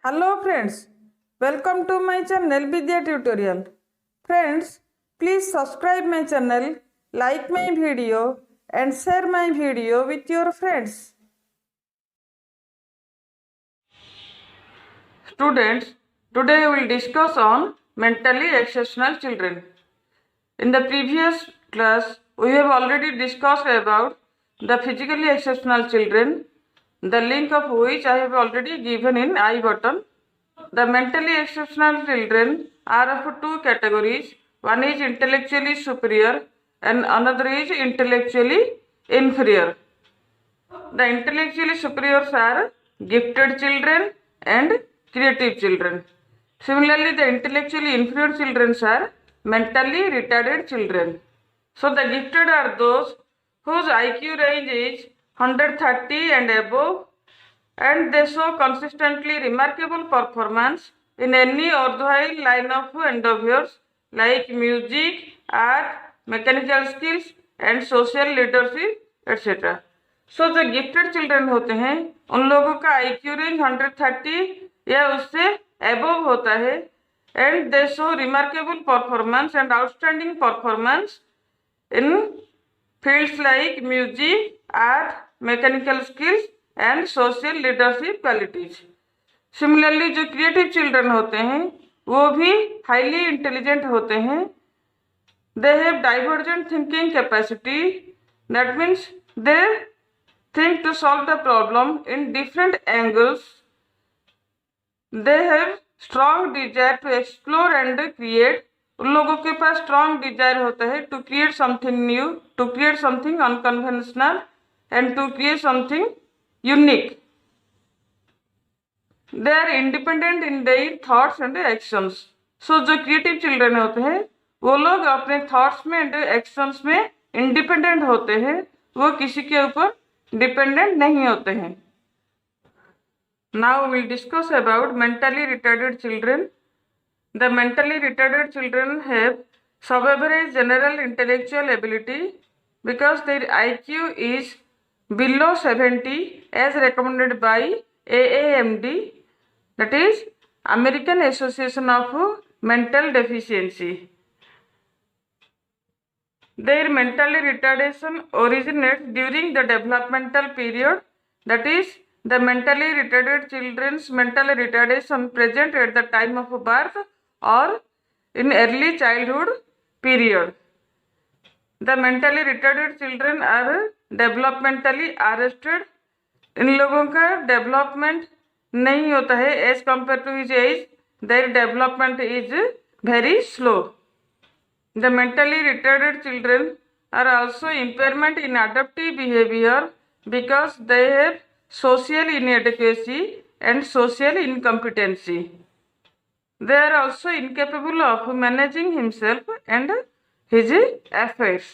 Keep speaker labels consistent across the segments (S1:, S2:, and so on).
S1: Hello friends, welcome to my channel Vidya Tutorial. Friends, please subscribe my channel, like my video and share my video with your friends. Students, today we will discuss on mentally exceptional children. In the previous class, we have already discussed about the physically exceptional children, the link of which I have already given in I button. The mentally exceptional children are of two categories. One is intellectually superior and another is intellectually inferior. The intellectually superiors are gifted children and creative children. Similarly, the intellectually inferior children are mentally retarded children. So, the gifted are those whose IQ range is 130 and above, and they show consistently remarkable performance in any worthwhile line of endeavors like music, art, mechanical skills and social leadership etc. सो जो gifted children होते हैं उन लोगों का IQ range 130 या उससे above होता है and they show remarkable performance and outstanding performance in fields like music, art, mechanical skills and social leadership qualities. Similarly जो क्रिएटिव चिल्ड्रन होते हैं वो भी हाईली इंटेलिजेंट होते हैं. They have divergent thinking capacity, that means they think to solve the problem in different angles. They have strong desire to explore and create. उन लोगों के पास strong desire होता है to create something new, to create something unconventional and to create something unique. They are independent in their thoughts and actions. So जो creative children होते हैं वो लोग अपने thoughts में and actions में independent होते हैं, वो किसी के ऊपर डिपेंडेंट नहीं होते हैं. Now will discuss about mentally retarded children. The mentally retarded children have sub average general intellectual ability because their IQ is below 70 as recommended by AAMD, that is American Association of Mental Deficiency. Their mental retardation originates during the developmental period, that is the mentally retarded children's mental retardation present at the time of birth or in early childhood period. The mentally retarded children are developmentally arrested. इन लोगों का development नहीं होता है as compare to his age. Their development is very slow. The mentally retarded children are also impairment in adaptive behavior because they have social inadequacy and social incompetency. They are also incapable of managing himself and his affairs.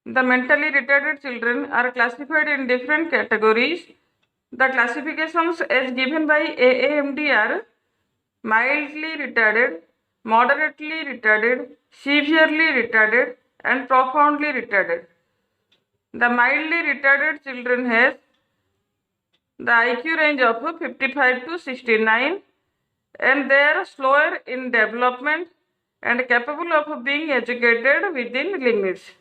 S1: The mentally retarded children are classified in different categories. The classifications as given by AAMD are mildly retarded, moderately retarded, severely retarded and profoundly retarded. The mildly retarded children has the IQ range of 55 to 69 and they are slower in development and capable of being educated within limits.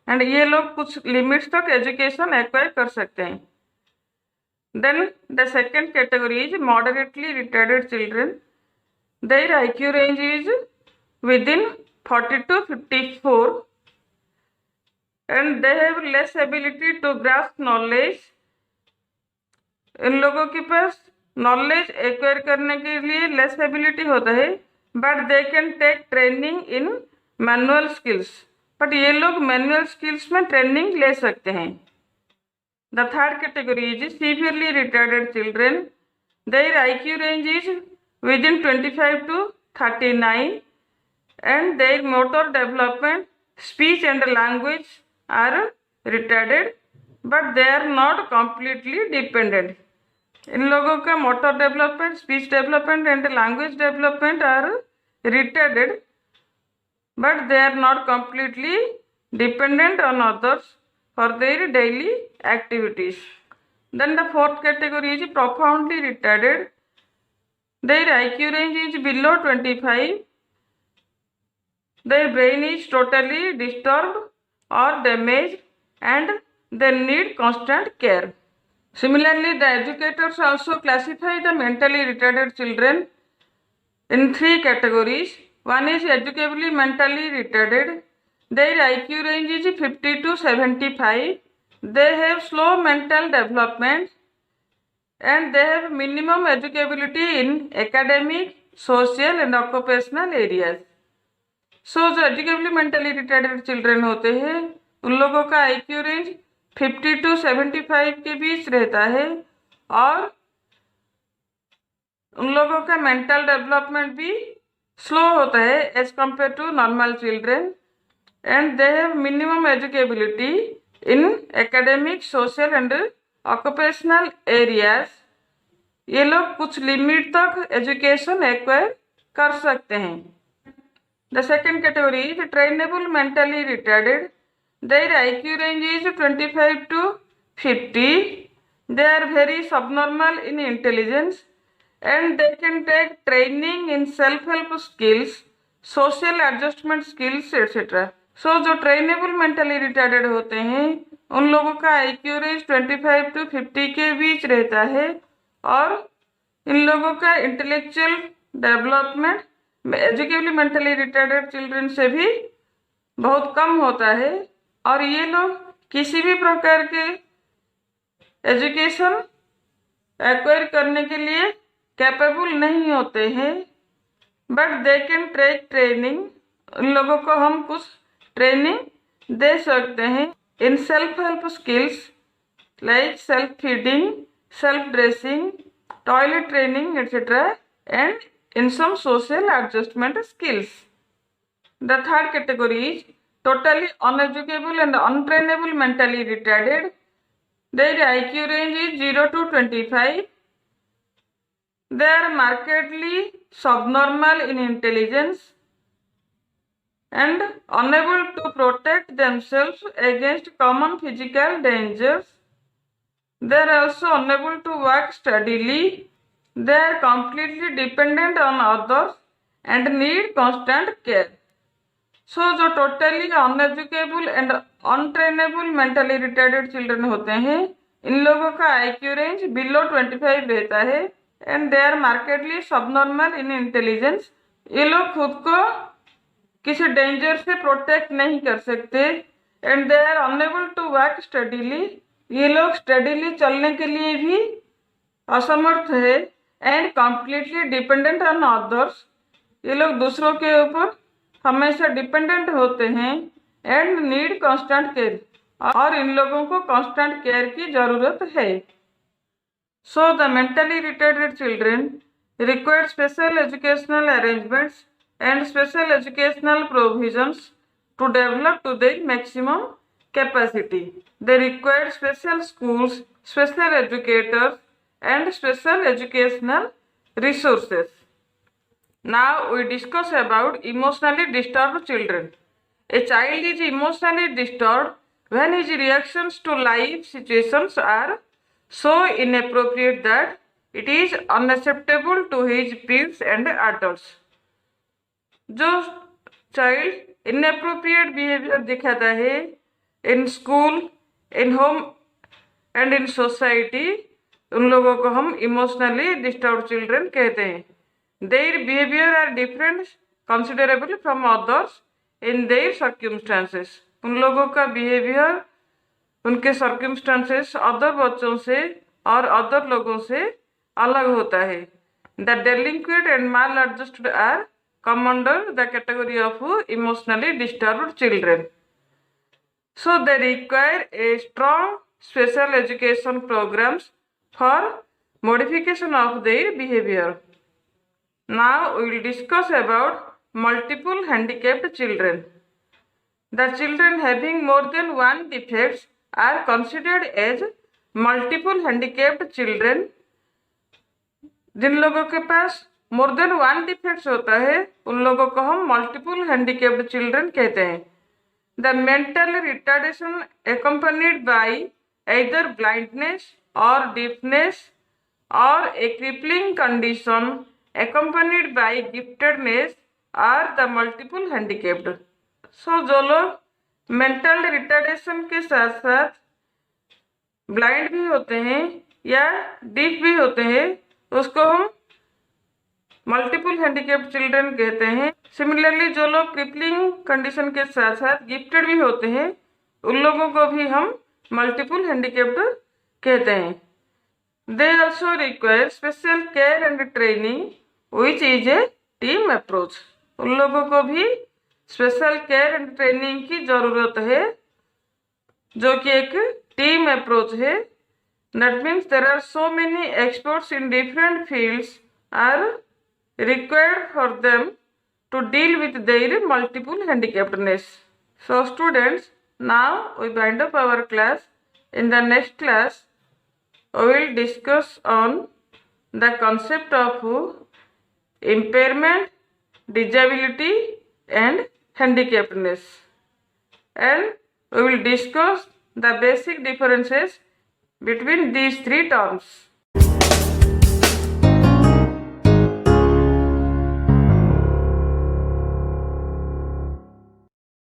S1: And ये लोग कुछ limits तक education acquire कर सकते हैं. Then the second category is moderately retarded children. Their IQ range is within 40 to 54 and they have less ability to grasp knowledge. इन लोगों के पास knowledge acquire करने के लिए लेस एबिलिटी होता है but they can take training in manual skills. But ये लोग manual skills में ट्रेनिंग ले सकते हैं. The third category is severely retarded children. Their IQ range is within 25 to 39 and their motor development, speech and language are retarded but they are not completely dependent. इन लोगों का motor development, speech development and language development are retarded but they are not completely dependent on others for their daily activities. Then the fourth category is profoundly retarded. their IQ range is below 25, their brain is totally disturbed or damaged, and they need constant care. Similarly, the educators also classify the mentally retarded children in three categories. One is educably mentally retarded. Their IQ range is 50 to 75. They have slow mental development and they have minimum educability in academic, social and occupational areas. So जो एजुकेबली mentally retarded children होते हैं उन लोगों का IQ range 50 to 75 के बीच रहता है और उन लोगों का मेंटल डेवलपमेंट भी स्लो होता है as compare to normal children and they have minimum educability in academic, social and occupational areas. ये लोग कुछ लिमिट तक एजुकेशन एक्वायर कर सकते हैं. The second category is trainable mentally retarded. Their IQ range is 25 to 50. They are very subnormal in intelligence and they can take training in self-help skills, social adjustment skills, etc. So जो trainable mentally retarded होते हैं उन लोगों का IQ range 25 to 50 के बीच रहता है और इन लोगों का intellectual development educably mentally retarded children से भी बहुत कम होता है और ये लोग किसी भी प्रकार के एजुकेशन एक्वायर करने के लिए कैपेबल नहीं होते हैं. But they can take training. उन लोगों को हम कुछ ट्रेनिंग दे सकते हैं in self help skills like self feeding, self dressing, toilet training etc. and in some social adjustment skills. The third category is totally uneducable and untrainable mentally retarded. Their IQ range is 0 to 25. They are markedly subnormal in intelligence and unable to protect themselves against common physical dangers. They are also unable to work steadily. They are completely dependent on others and need constant care. So जो totally uneducable and untrainable mentally retarded children होते हैं इन लोगों का IQ range below 25 रहता है and they are markedly subnormal in intelligence. ये लोग खुद को किसी डेंजर से प्रोटेक्ट नहीं कर सकते and they are unable to work steadily. ये लोग स्टडीली चलने के लिए भी असमर्थ है and completely dependent on others. ये लोग दूसरों के ऊपर हमेशा डिपेंडेंट होते हैं एंड नीड कांस्टेंट केयर और इन लोगों को कांस्टेंट केयर की ज़रूरत है. So the mentally retarded children require special educational arrangements and special educational provisions to develop to their maximum capacity. They require special schools, special educators and special educational resources. Now we discuss about emotionally disturbed children. A child is emotionally disturbed when his reactions to life situations are so inappropriate that it is unacceptable to his peers and adults. जो child inappropriate behaviour दिखाता है in school, in home and in society, उन लोगों को हम emotionally disturb children कहते हैं. Their behaviour are different considerable from others in their circumstances. उन लोगों का बिहेवियर उनके सर्कमस्टांसेस अदर बच्चों से और अदर लोगों से अलग होता है. The delinquent and maladjusted are come under the category of emotionally disturbed children. So they require a strong special education programs for modification of their behavior. Now we will discuss about multiple handicapped children. The children having more than one defects are considered as multiple handicapped children. जिन लोगों के पास more than one defects होता है उन लोगों को हम multiple handicapped children कहते हैं. The mental retardation accompanied by either blindness or deafness or a crippling condition accompanied by giftedness are the multiple handicapped. So जो लोग मेंटल रिटार्डेशन के साथ साथ ब्लाइंड भी होते हैं या डीफ भी होते हैं उसको हम मल्टीपल हैंडीकैप्ड चिल्ड्रन कहते हैं। सिमिलरली जो लोग क्रिपलिंग कंडीशन के साथ साथ गिफ्टेड भी होते हैं उन लोगों को भी हम मल्टीपल हैंडीकैप्ड कहते हैं। They also require special care and training which is a team approach. उन लोगों को भी स्पेशल केयर एंड ट्रेनिंग की जरूरत है जो कि एक टीम अप्रोच है। That means there are so many experts in different fields are required for them to deal with their multiple handicappedness. So students, now we wind up our class. In the next class, we will discuss on the concept of impairment, disability and handicappedness. And we will discuss the basic differences between these three terms.